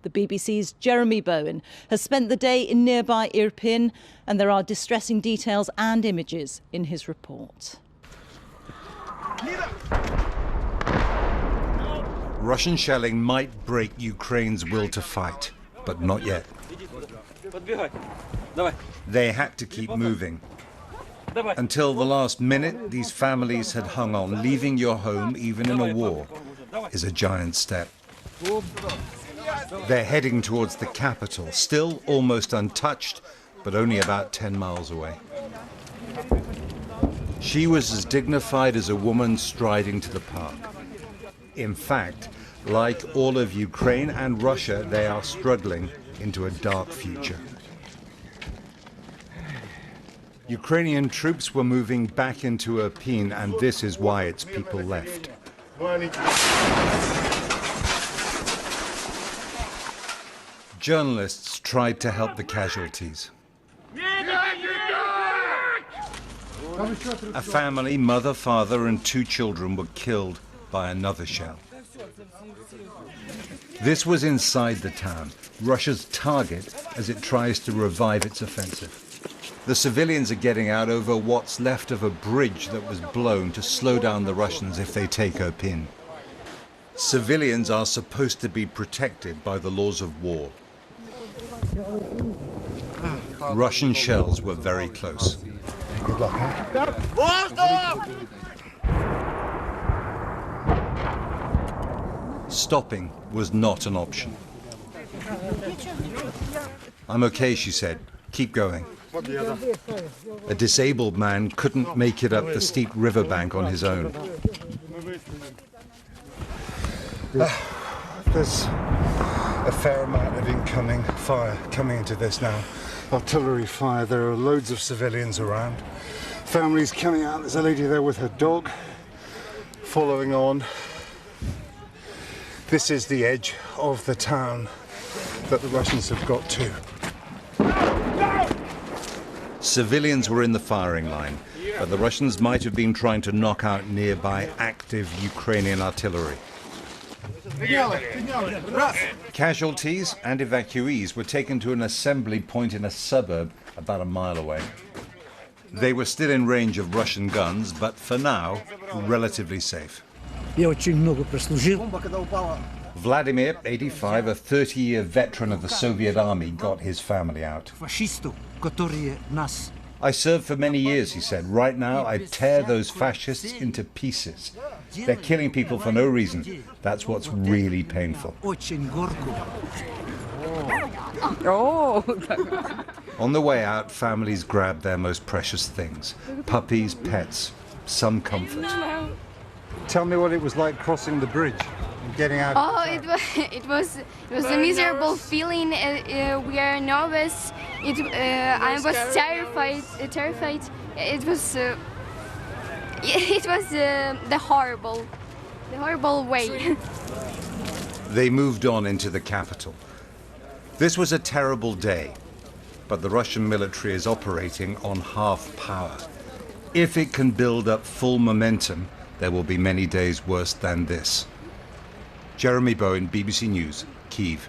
The BBC's Jeremy Bowen has spent the day in nearby Irpin, and there are distressing details and images in his report. Russian shelling might break Ukraine's will to fight, but not yet. They had to keep moving. Until the last minute, these families had hung on. Leaving your home, even in a war, is a giant step. They're heading towards the capital, still almost untouched, but only about 10 miles away. She was as dignified as a woman striding to the park. In fact, like all of Ukraine and Russia, they are struggling into a dark future. Ukrainian troops were moving back into Irpin, and this is why its people left. Journalists tried to help the casualties. A family, mother, father, and 2 children were killed by another shell. This was inside the town, Russia's target as it tries to revive its offensive. The civilians are getting out over what's left of a bridge that was blown to slow down the Russians if they take Irpin. Civilians are supposed to be protected by the laws of war. Russian shells were very close. Good luck, Stopping was not an option. "I'm okay," she said. "Keep going." A disabled man couldn't make it up the steep riverbank on his own. There's a fair amount of incoming fire coming into this now. Artillery fire. There are loads of civilians around. Families coming out. There's a lady there with her dog following on. This is the edge of the town that the Russians have got to. Civilians were in the firing line, but the Russians might have been trying to knock out nearby active Ukrainian artillery. Casualties and evacuees were taken to an assembly point in a suburb about a mile away. They were still in range of Russian guns, but for now, relatively safe. Vladimir, 85, a 30-year veteran of the Soviet army, got his family out. "I served for many years," he said. "Right now, I tear those fascists into pieces. They're killing people for no reason. That's what's really painful." On the way out, families grabbed their most precious things: puppies, pets, some comfort. Tell me what it was like crossing the bridge and getting out. It was a miserable feeling. We are nervous. I was terrified. It was the horrible way. They moved on into the capital. This was a terrible day, but the Russian military is operating on half power. If it can build up full momentum, there will be many days worse than this. Jeremy Bowen, BBC News, Kyiv.